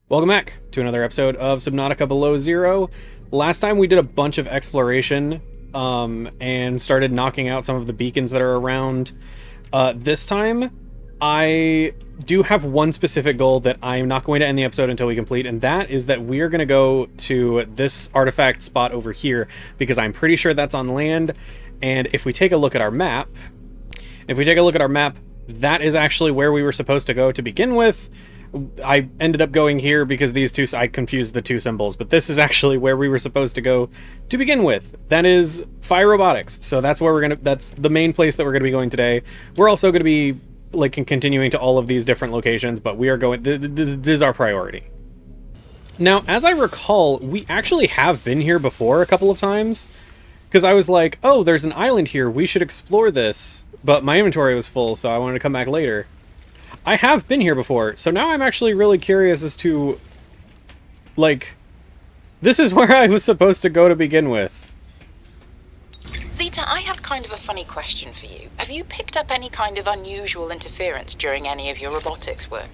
Welcome back to another episode of Subnautica Below Zero. Last time we did a bunch of exploration and started knocking out some of the beacons that are around. This time, I do have one specific goal that I'm not going to end the episode until we complete, and that is that we are going to go to this artifact spot over here, because I'm pretty sure that's on land, and if we take a look at our map, that is actually where we were supposed to go to begin with. I ended up going here because I confused the two symbols, but this is actually where we were supposed to go to begin with. That is Phi Robotics. So that's where that's the main place that we're gonna be going today. We're also gonna be continuing to all of these different locations, but we are going, this is our priority. Now, as I recall, we actually have been here before a couple of times, because I was like, oh, there's an island here, we should explore this, but my inventory was full, so I wanted to come back later. I have been here before, so now I'm actually really curious as to, this is where I was supposed to go to begin with. Zeta, I have kind of a funny question for you. Have you picked up any kind of unusual interference during any of your robotics work?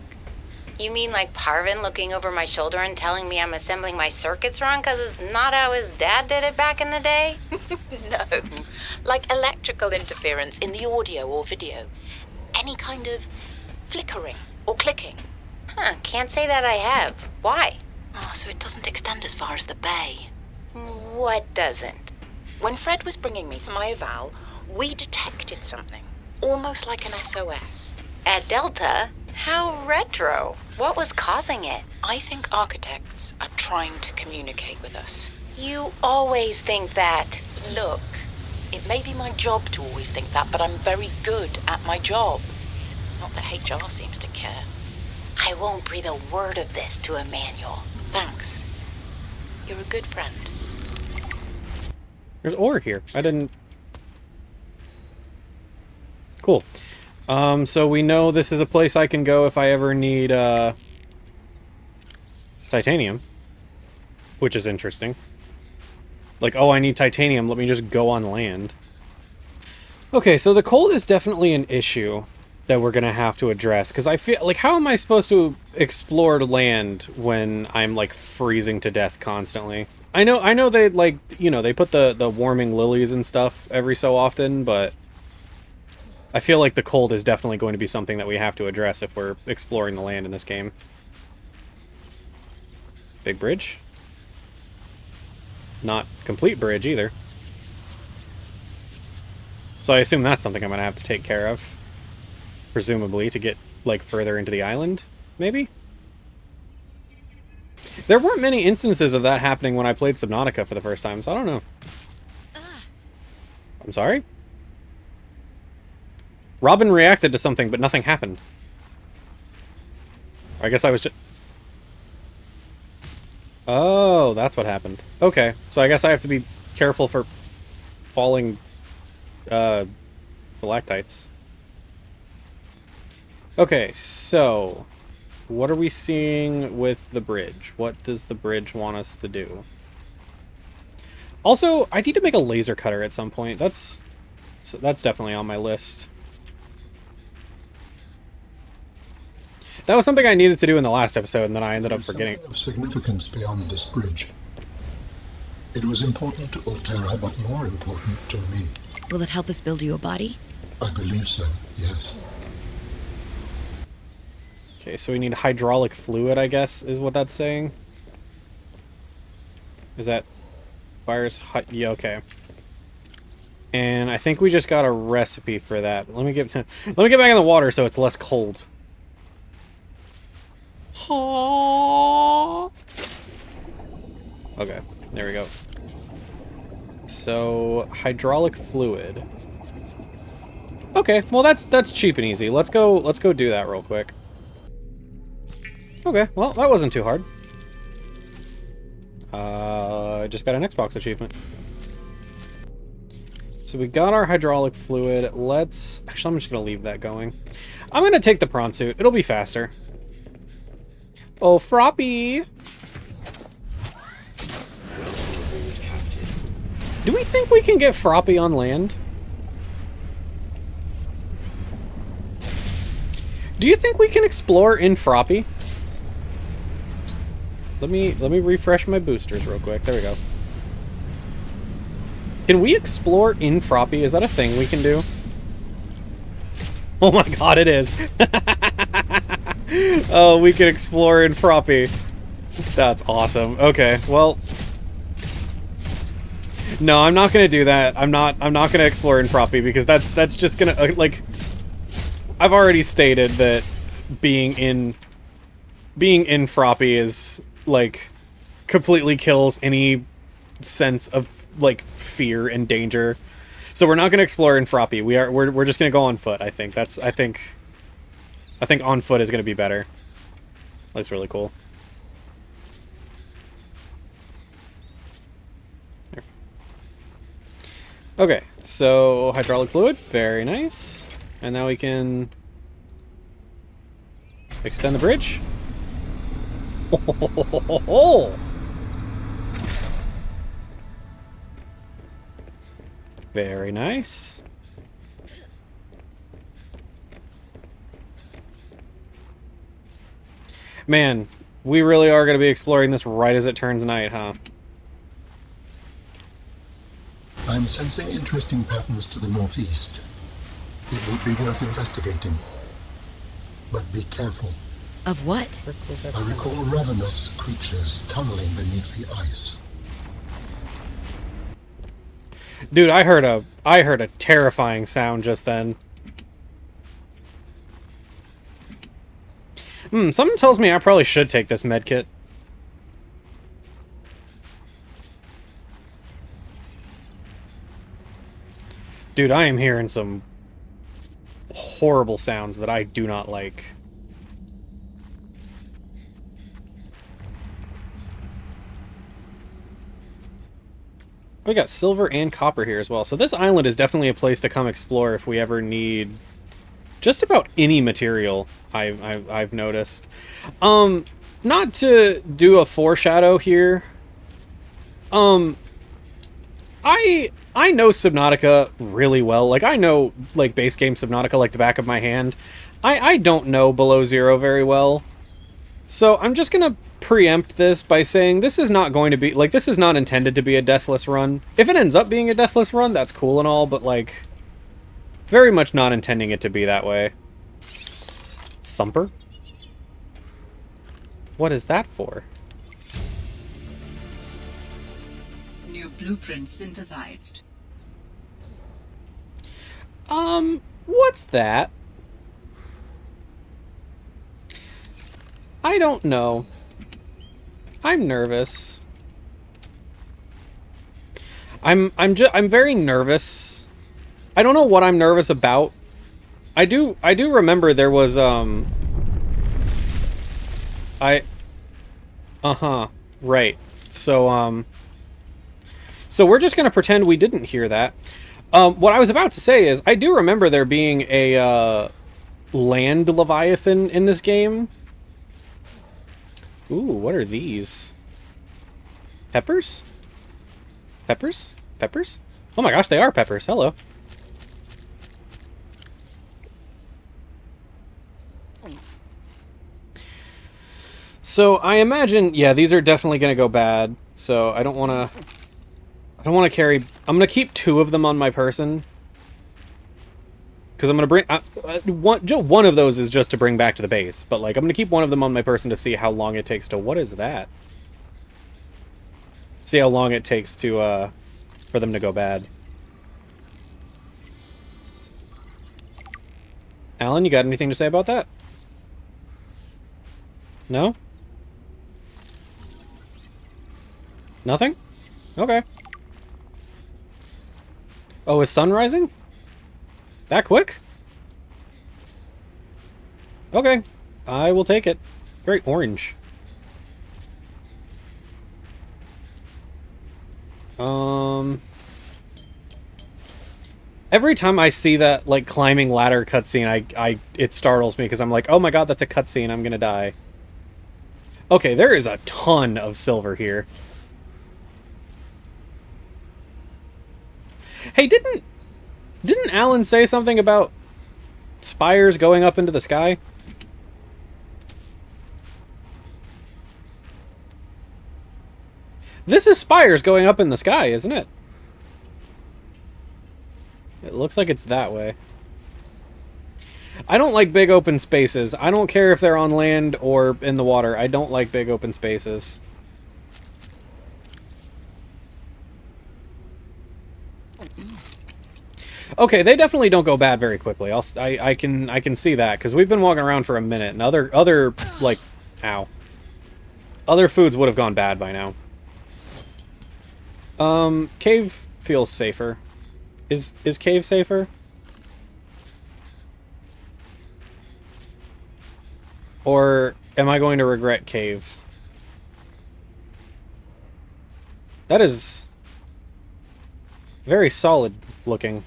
You mean like Parvin looking over my shoulder and telling me I'm assembling my circuits wrong because it's not how his dad did it back in the day? No, like electrical interference in the audio or video. Any kind of flickering or clicking. Can't say that I have. Why? Oh, so it doesn't extend as far as the bay. What doesn't? When Fred was bringing me for my eval, we detected something, almost like an SOS. At Delta? How retro. What was causing it? I think architects are trying to communicate with us. You always think that. Look, it may be my job to always think that, but I'm very good at my job. Not that HR seems to care. I won't breathe a word of this to Emmanuel. Thanks. You're a good friend. There's ore here. I didn't... Cool. So we know this is a place I can go if I ever need, titanium. Which is interesting. Oh, I need titanium, let me just go on land. Okay, so the cold is definitely an issue that we're gonna have to address, because I feel how am I supposed to explore land when I'm freezing to death constantly? I know they they put the warming lilies and stuff every so often, but I feel like the cold is definitely going to be something that we have to address if we're exploring the land in this game. Big bridge? Not complete bridge either. So I assume that's something I'm gonna have to take care of. Presumably, to get, further into the island, maybe? There weren't many instances of that happening when I played Subnautica for the first time, so I don't know. I'm sorry? Robin reacted to something, but nothing happened. I guess I was just... Oh, that's what happened. Okay, so I guess I have to be careful for falling, stalactites. Okay, so what are we seeing with the bridge? What does the bridge want us to do? Also, I need to make a laser cutter at some point. That's definitely on my list. That was something I needed to do in the last episode, and then I ended up forgetting. Of significance beyond this bridge. It was important to Altera, but more important to me. Will it help us build you a body? I believe so, yes. Okay, so we need hydraulic fluid, I guess, is what that's saying. Is that fires? Yeah, okay. And I think we just got a recipe for that. Let me get back in the water so it's less cold. Okay, there we go. So hydraulic fluid. Okay, well that's cheap and easy. Let's go do that real quick. Okay, well, that wasn't too hard. I just got an Xbox achievement. So we got our hydraulic fluid. Actually, I'm just gonna leave that going. I'm gonna take the prawn suit. It'll be faster. Oh, Froppy! Do we think we can get Froppy on land? Do you think we can explore in Froppy? Let me refresh my boosters real quick. There we go. Can we explore in Froppy? Is that a thing we can do? Oh my god, it is. Oh, we can explore in Froppy. That's awesome. Okay, well, no, I'm not gonna do that. I'm not gonna explore in Froppy because that's just gonna like. I've already stated that being in Froppy is like completely kills any sense of like fear and danger. So we're not gonna explore in Froppy. We're just gonna go on foot. I think on foot is gonna be better. Looks really cool. There. Okay, so hydraulic fluid, very nice. And now we can extend the bridge. Very nice. Man, we really are going to be exploring this right as it turns night, huh? I'm sensing interesting patterns to the northeast. It would be worth investigating. But be careful. Of what? I recall ravenous creatures tunneling beneath the ice. Dude, I heard a terrifying sound just then. Something tells me I probably should take this medkit. Dude, I am hearing some horrible sounds that I do not like. We got silver and copper here as well. So this island is definitely a place to come explore if we ever need just about any material. I've noticed. Not to do a foreshadow here. I know Subnautica really well. Like, I know, like, base game Subnautica like the back of my hand. I don't know Below Zero very well. So I'm just gonna preempt this by saying this is not going to be, like, this is not intended to be a deathless run. If it ends up being a deathless run, that's cool and all, but, like, very much not intending it to be that way. Thumper? What is that for? New blueprint synthesized. What's that? I don't know. I'm nervous. I'm very nervous. I don't know what I'm nervous about. I do remember there was right. So we're just gonna pretend we didn't hear that. What I was about to say is I do remember there being a land leviathan in this game. Ooh, what are these? Peppers? Peppers? Peppers? Oh my gosh, they are peppers. Hello. So I imagine, yeah, these are definitely going to go bad. So I don't want to carry. I'm going to keep 2 of them on my person. Because I'm going to bring... one of those is just to bring back to the base. But, like, I'm going to keep 1 of them on my person to see how long it takes to... What is that? See how long it takes to, for them to go bad. Alan, you got anything to say about that? No? Nothing? Okay. Oh, is sun rising? That quick? Okay. I will take it. Very orange. Every time I see that, like, climbing ladder cutscene, it startles me because I'm like, oh my god, that's a cutscene, I'm gonna die. Okay, there is a ton of silver here. Hey, didn't Alan say something about spires going up into the sky? This is spires going up in the sky, isn't it? It looks like it's that way. I don't like big open spaces. I don't care if they're on land or in the water. I don't like big open spaces. Okay, they definitely don't go bad very quickly. I can see that because we've been walking around for a minute, and other like, ow, other foods would have gone bad by now. Cave feels safer. Is cave safer? Or am I going to regret cave? That is very solid looking.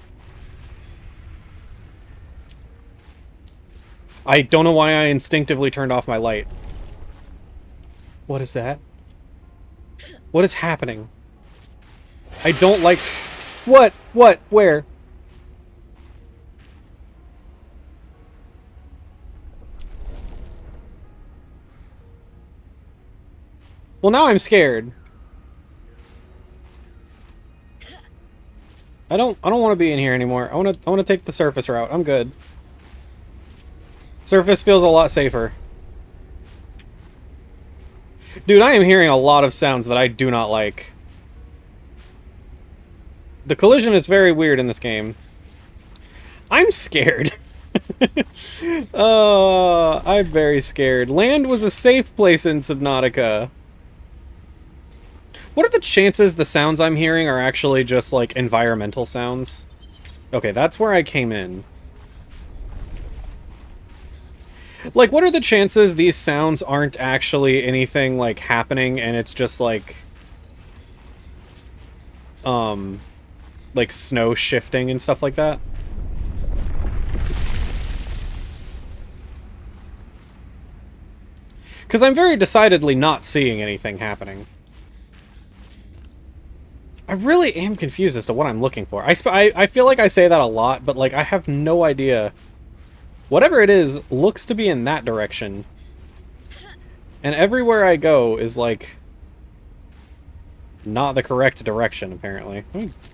I don't know why I instinctively turned off my light. What is that? What is happening? I don't like... What? What? Where? Well, now I'm scared. I don't want to be in here anymore. I want to take the surface route. I'm good. Surface feels a lot safer. Dude, I am hearing a lot of sounds that I do not like. The collision is very weird in this game. I'm scared. I'm very scared. Land was a safe place in Subnautica. What are the chances the sounds I'm hearing are actually just, like, environmental sounds? Okay, that's where I came in. Like, what are the chances these sounds aren't actually anything, like, happening and it's just, like snow shifting and stuff like that? Because I'm very decidedly not seeing anything happening. I really am confused as to what I'm looking for. I feel like I say that a lot, but, like, I have no idea. Whatever it is, looks to be in that direction. And everywhere I go is, like, not the correct direction, apparently.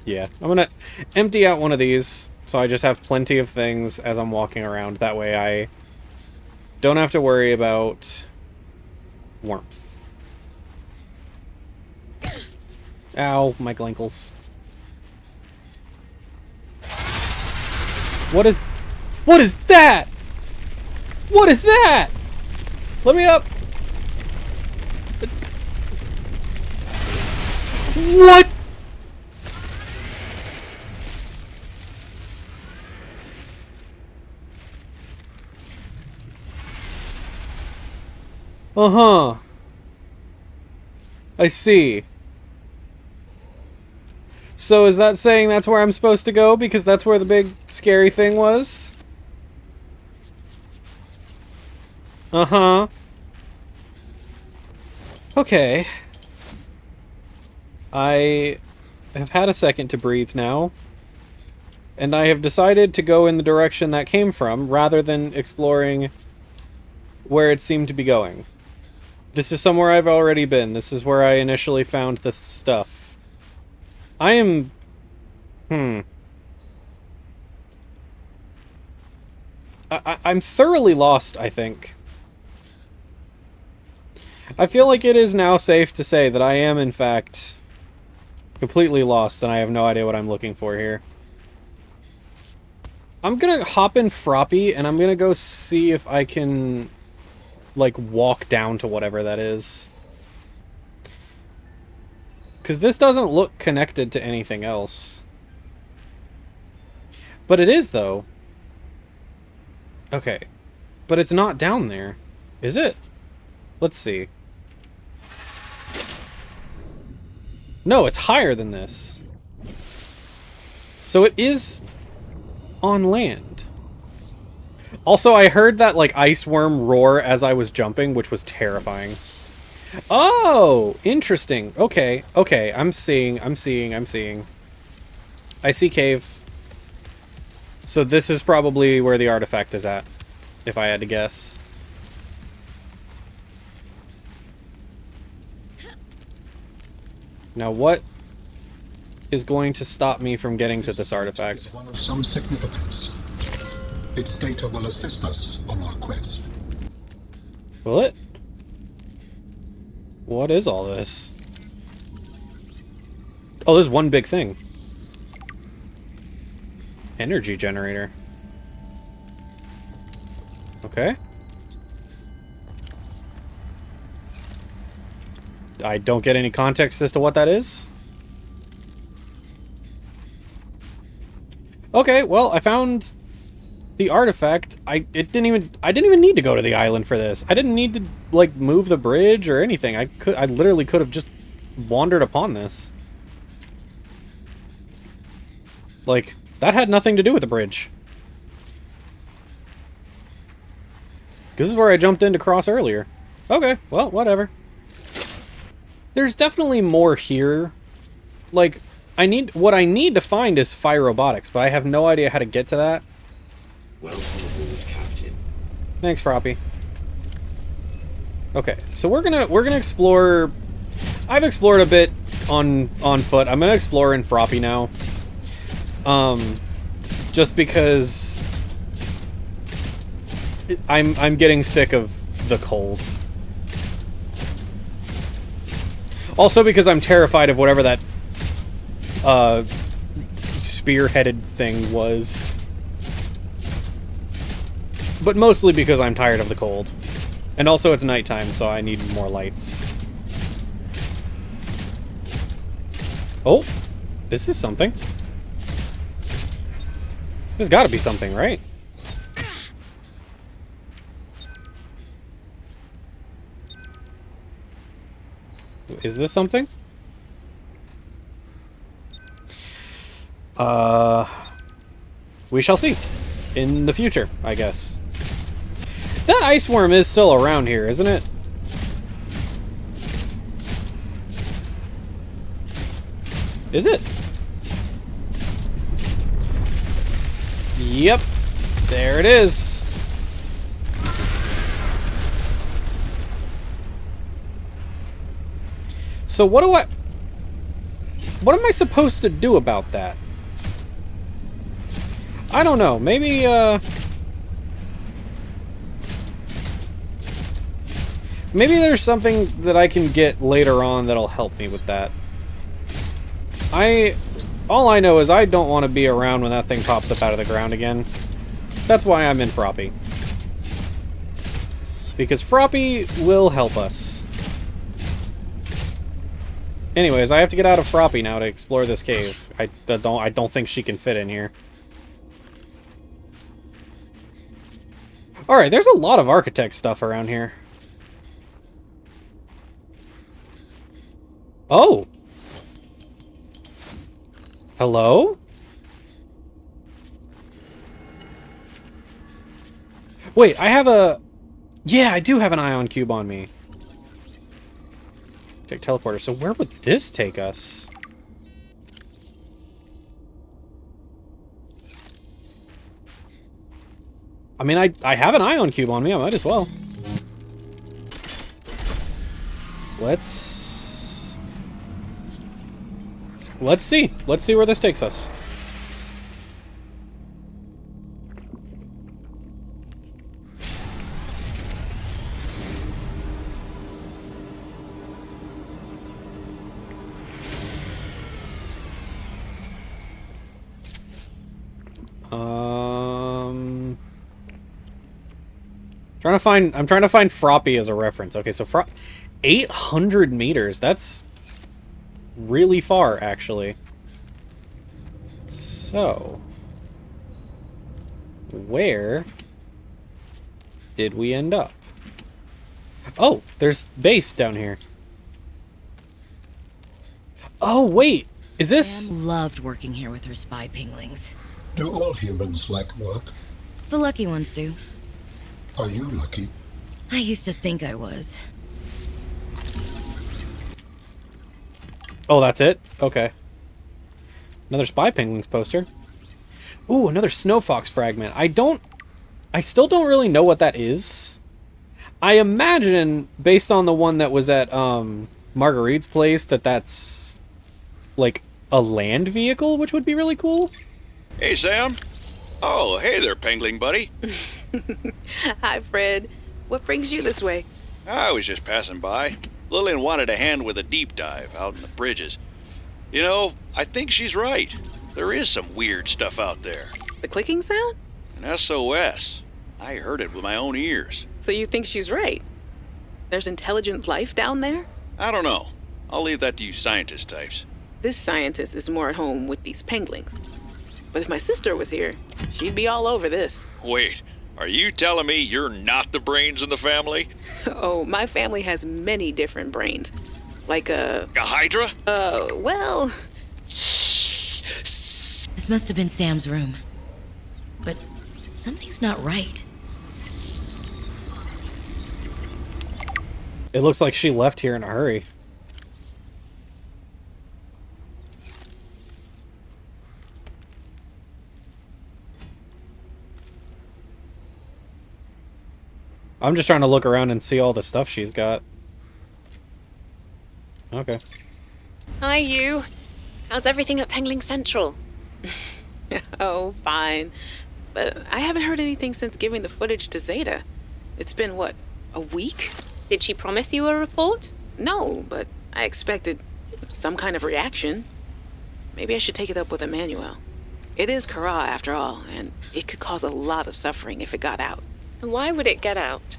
Yeah, I'm gonna empty out one of these, so I just have plenty of things as I'm walking around. That way I don't have to worry about warmth. Ow, my glinkles. What is that? What is that? Let me up. What? Uh-huh. I see. So is that saying that's where I'm supposed to go because that's where the big scary thing was? Uh-huh. Okay. I have had a second to breathe now. And I have decided to go in the direction that came from rather than exploring where it seemed to be going. This is somewhere I've already been. This is where I initially found the stuff. I am... I'm thoroughly lost, I think. I feel like it is now safe to say that I am, in fact, completely lost and I have no idea what I'm looking for here. I'm gonna hop in Froppy and I'm gonna go see if I can, like, walk down to whatever that is. Because this doesn't look connected to anything else. But it is, though. Okay. But it's not down there. Is it? Let's see. No, it's higher than this. So it is on land. Also, I heard that, like, ice worm roar as I was jumping, which was terrifying. Oh, interesting. Okay, okay, I'm seeing. I see cave. So this is probably where the artifact is at, if I had to guess. Now what is going to stop me from getting to this artifact? Is one of some significance. Its data will assist us on our quest. Will it? What is all this? Oh, there's one big thing. Energy generator. Okay. I don't get any context as to what that is. Okay, well, I found the artifact. I didn't even need to go to the island for this. I didn't need to like move the bridge or anything. I literally could have just wandered upon this. Like, that had nothing to do with the bridge. This is where I jumped in to cross earlier. Okay, well, whatever. There's definitely more here. Like, what I need to find is Phi Robotics, but I have no idea how to get to that. Welcome aboard, Captain. Thanks, Froppy. Okay, so we're gonna explore. I've explored a bit on foot. I'm gonna explore in Froppy now. Just because I'm getting sick of the cold. Also because I'm terrified of whatever that spear-headed thing was. But mostly because I'm tired of the cold. And also it's nighttime, so I need more lights. Oh, this is something. There's gotta be something, right? Is this something? We shall see. In the future, I guess. That ice worm is still around here, isn't it? Is it? Yep. There it is. So what am I supposed to do about that? I don't know. Maybe maybe there's something that I can get later on that'll help me with that. All I know is I don't want to be around when that thing pops up out of the ground again. That's why I'm in Froppy. Because Froppy will help us. Anyways, I have to get out of Froppy now to explore this cave. I don't think she can fit in here. Alright, there's a lot of architect stuff around here. Oh! Hello? Wait, I have a... Yeah, I do have an ion cube on me. Okay, teleporter. So where would this take us? I mean, I have an ion cube on me. I might as well. Let's see. Let's see where this takes us. I'm trying to find Froppy as a reference. Okay, so 800 meters. That's really far, actually. So, where did we end up? Oh, there's base down here. Oh, wait. Is this... Sam loved working here with her spy pinglings. Do all humans like work? The lucky ones do. Are you lucky? I used to think I was. Oh, that's it? Okay. Another Spy Penguins poster. Ooh, another Snow Fox fragment. I still don't really know what that is. I imagine, based on the one that was at Marguerite's place, that's like, a land vehicle, which would be really cool. Hey, Sam. Oh, hey there, Pengling buddy. Hi, Fred. What brings you this way? I was just passing by. Lillian wanted a hand with a deep dive out in the bridges. You know, I think she's right. There is some weird stuff out there. The clicking sound? An SOS. I heard it with my own ears. So you think she's right? There's intelligent life down there? I don't know. I'll leave that to you scientist types. This scientist is more at home with these penglings. But if my sister was here, she'd be all over this. Wait, are you telling me you're not the brains in the family? Oh, my family has many different brains. Like A Hydra? Well... This must have been Sam's room. But something's not right. It looks like she left here in a hurry. I'm just trying to look around and see all the stuff she's got. Okay. Hi, you. How's everything at Pengling Central? Oh, fine. But I haven't heard anything since giving the footage to Zeta. It's been, what, a week? Did she promise you a report? No, but I expected some kind of reaction. Maybe I should take it up with Emmanuel. It is Kara, after all, and it could cause a lot of suffering if it got out. And why would it get out?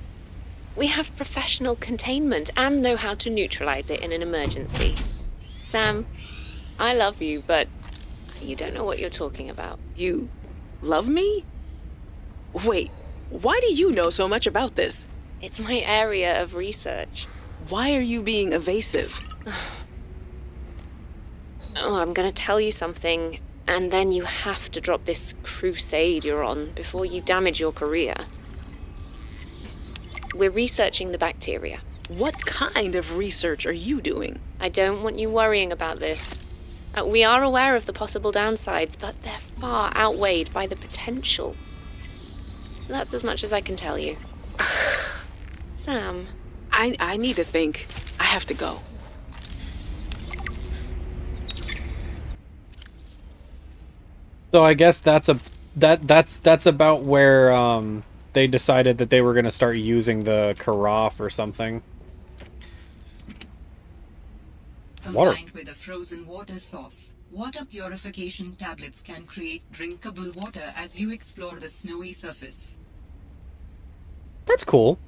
We have professional containment and know how to neutralize it in an emergency. Sam, I love you, but you don't know what you're talking about. You love me? Wait, why do you know so much about this? It's my area of research. Why are you being evasive? Oh, I'm gonna tell you something, and then you have to drop this crusade you're on before you damage your career. We're researching the bacteria. What kind of research are you doing? I don't want you worrying about this. We are aware of the possible downsides, but they're far outweighed by the potential. That's as much as I can tell you. Sam. I need to think. I have to go. So I guess that's about where they decided that they were going to start using the carafe or something. Combined with a frozen water source, water purification tablets can create drinkable water as you explore the snowy surface. That's cool.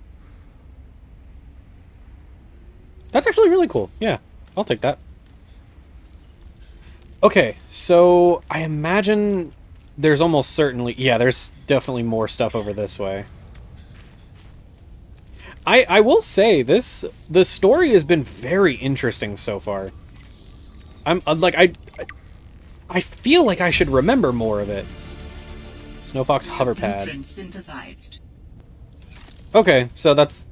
That's actually really cool. Yeah, I'll take that. Okay, so I imagine there's almost certainly... Yeah, there's definitely more stuff over this way. I will say, the story has been very interesting so far. I'm like, I feel like I should remember more of it. Snowfox hover pad. Blueprint synthesized. Okay, so that's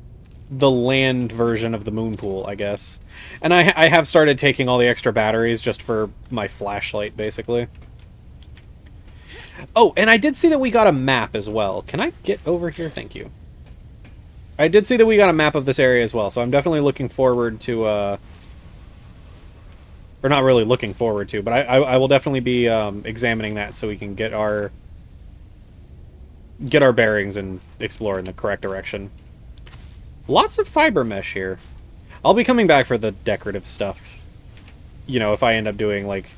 the land version of the moon pool, I guess. And I have started taking all the extra batteries just for my flashlight, basically. Oh, and I did see that we got a map as well. Can I get over here? Thank you. I did see that we got a map of this area as well, so I'm definitely looking forward to, or not really looking forward to, but I will definitely be examining that so we can get our bearings and explore in the correct direction. Lots of fiber mesh here. I'll be coming back for the decorative stuff. You know, if I end up doing, like,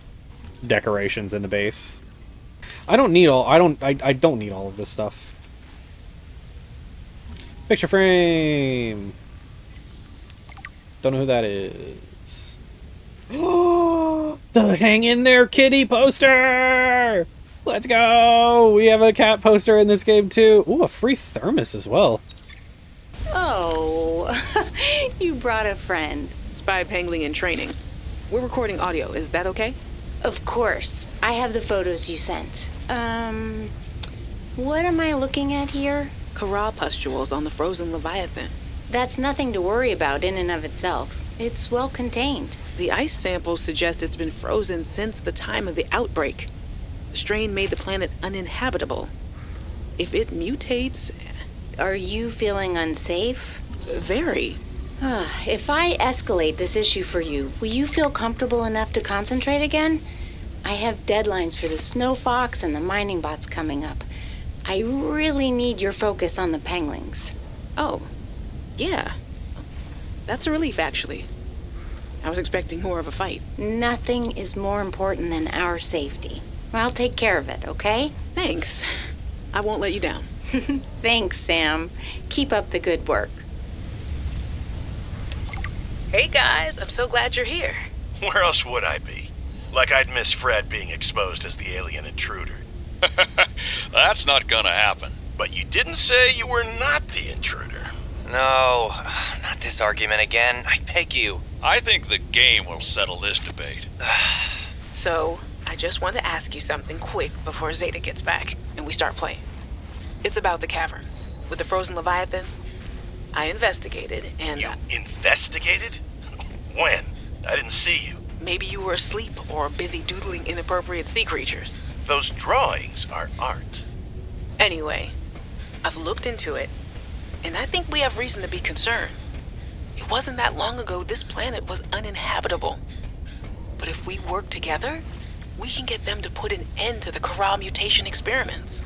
decorations in the base. I don't need all of this stuff. Picture frame. Don't know who that is. Oh, the Hang in There Kitty poster! Let's go! We have a cat poster in this game too. Ooh, a free thermos as well. Oh, you brought a friend. Spy Pangling in training. We're recording audio. Is that okay? Of course. I have the photos you sent. What am I looking at here? Kara pustules on the frozen Leviathan. That's nothing to worry about in and of itself. It's well contained. The ice samples suggest it's been frozen since the time of the outbreak. The strain made the planet uninhabitable. If it mutates... Are you feeling unsafe? Very. If I escalate this issue for you, will you feel comfortable enough to concentrate again? I have deadlines for the Snow Fox and the mining bots coming up. I really need your focus on the penglings. Oh, yeah. That's a relief, actually. I was expecting more of a fight. Nothing is more important than our safety. I'll take care of it, okay? Thanks. I won't let you down. Thanks, Sam. Keep up the good work. Hey, guys. I'm so glad you're here. Where else would I be? Like I'd miss Fred being exposed as the alien intruder. That's not gonna happen. But you didn't say you were not the intruder. No, not this argument again. I beg you. I think the game will settle this debate. So, I just want to ask you something quick before Zeta gets back and we start playing. It's about the cavern with the frozen Leviathan. I investigated and... You investigated? When? I didn't see you. Maybe you were asleep or busy doodling inappropriate sea creatures. Those drawings are art. Anyway, I've looked into it, and I think we have reason to be concerned. It wasn't that long ago this planet was uninhabitable. But if we work together, we can get them to put an end to the Kara mutation experiments.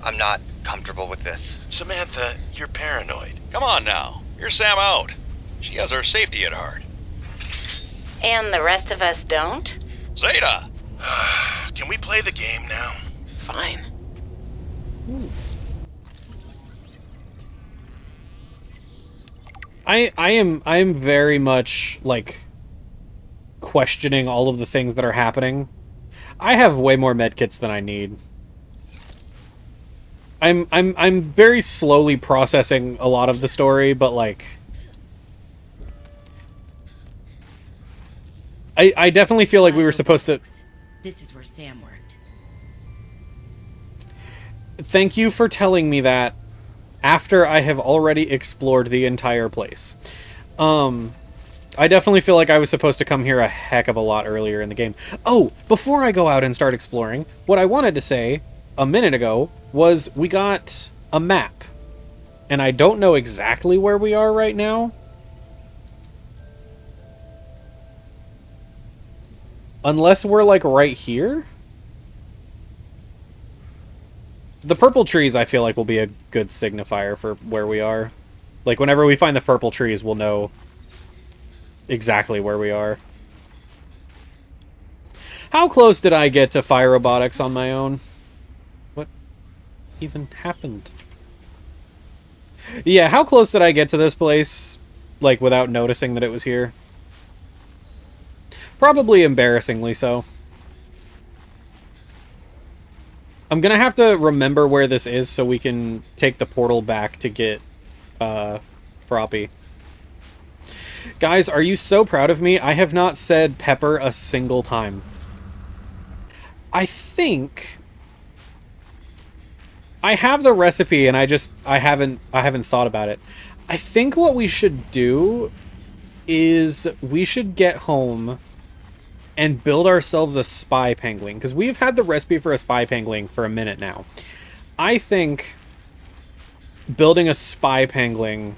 I'm not comfortable with this. Samantha, you're paranoid. Come on now. Here's Sam out. She has our safety at heart. And the rest of us don't? Zeta! Can we play the game now? Fine. I am very much like questioning all of the things that are happening. I have way more medkits than I need. I'm very slowly processing a lot of the story, but like I definitely feel like we were supposed to. This is where Sam worked. Thank you for telling me that after I have already explored the entire place. I definitely feel like I was supposed to come here a heck of a lot earlier in the game. Oh, before I go out and start exploring, what I wanted to say a minute ago was we got a map. And I don't know exactly where we are right now. Unless we're like right here. The purple trees I feel like will be a good signifier for where we are. Like whenever we find the purple trees, we'll know exactly where we are. How close did I get to Phi Robotics on my own? What even happened? Yeah, how close did I get to this place, like, without noticing that it was here? Probably embarrassingly so. I'm gonna have to remember where this is so we can take the portal back to get, Froppy. Guys, are you so proud of me? I have not said pepper a single time. I think I have the recipe and I haven't thought about it. I think what we should do is we should get home and build ourselves a spy pangling, because we've had the recipe for a spy pangling for a minute now. I think building a spy pangling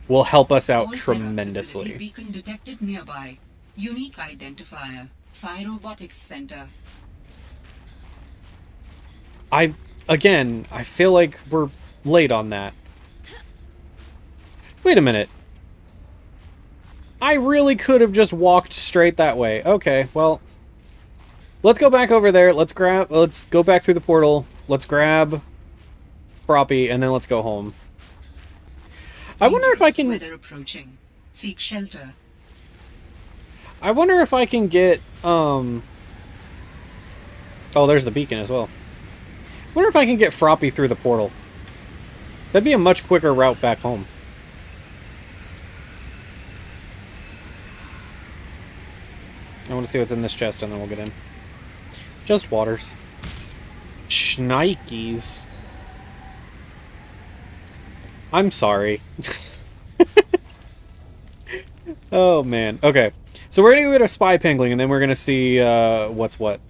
will help us out tremendously. Beacon detected nearby. Unique identifier. Phi Robotics Center. I feel like we're late on that. Wait a minute. I really could have just walked straight that way. Okay, well, let's go back over there. Let's go back through the portal. Let's grab Froppy, and then let's go home. I wonder if I can... Weather approaching. Seek shelter. I wonder if I can get, Oh, there's the beacon as well. I wonder if I can get Froppy through the portal. That'd be a much quicker route back home. I want to see what's in this chest, and then we'll get in. Just waters. Schnikes. I'm sorry. Oh, man. Okay. So we're going to go get a spy pangling, and then we're going to see what's what.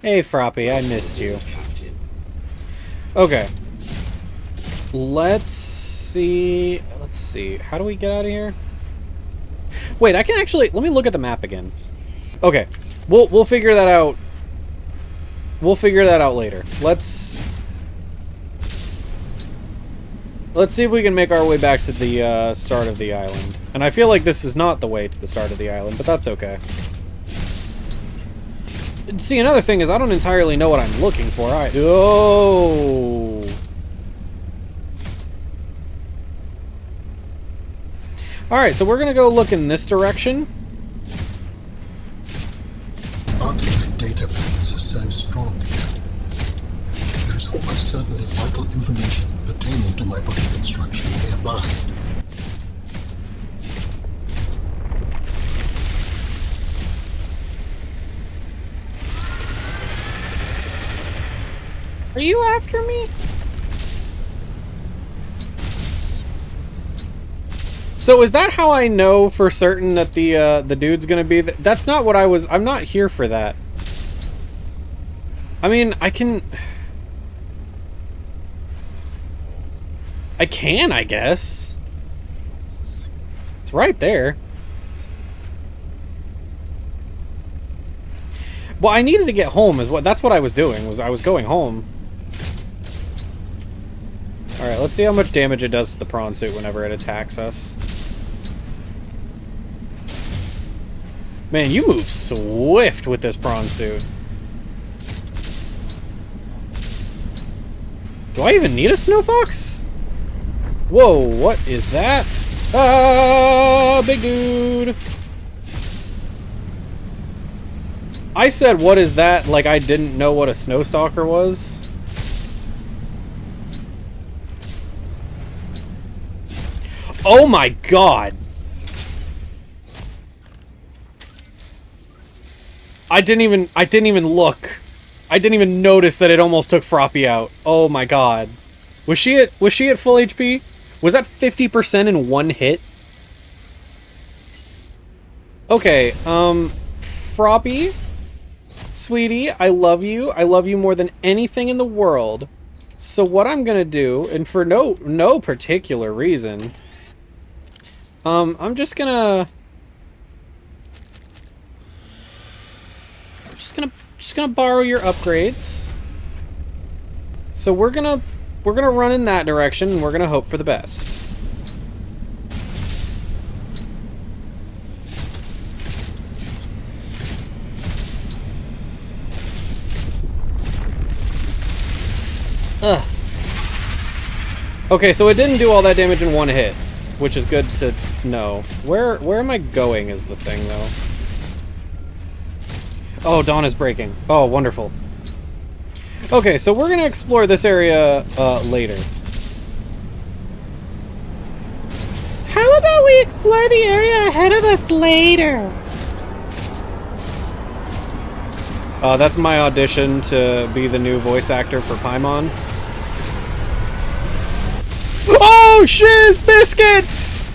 Hey, Froppy, I missed you. Okay. Let's see. Let's see. How do we get out of here? Wait, I can actually. Let me look at the map again. Okay, we'll figure that out. We'll figure that out later. Let's see if we can make our way back to the start of the island. And I feel like this is not the way to the start of the island, but that's okay. See, another thing is I don't entirely know what I'm looking for. Oh. Alright, so we're gonna go look in this direction. Artifact data patterns are so strong here. There is almost certainly vital information pertaining to my body construction nearby. Are you after me? So is that how I know for certain that the dude's gonna be? That's not what I was. I'm not here for that. I mean, I can, I guess. It's right there. Well, I needed to get home. That's what I was doing. I was going home. All right, let's see how much damage it does to the prawn suit whenever it attacks us. Man, you move swift with this prawn suit. Do I even need a snow fox? Whoa, what is that? Ah, big dude. I said, what is that? Like I didn't know what a snow stalker was. Oh my god. I didn't even look. I didn't even notice that it almost took Froppy out. Oh my god. Was she at full HP? Was that 50% in one hit? Okay, Froppy, sweetie, I love you. I love you more than anything in the world. So what I'm gonna do, and for no particular reason, I'm just gonna borrow your upgrades. So we're gonna run in that direction, and we're gonna hope for the best. Ugh. Okay, so it didn't do all that damage in one hit, which is good to know. Where am I going is the thing, though. Oh, dawn is breaking. Oh, wonderful. Okay, so we're gonna explore this area later. How about we explore the area ahead of us later? That's my audition to be the new voice actor for Paimon. Oh, shiz biscuits!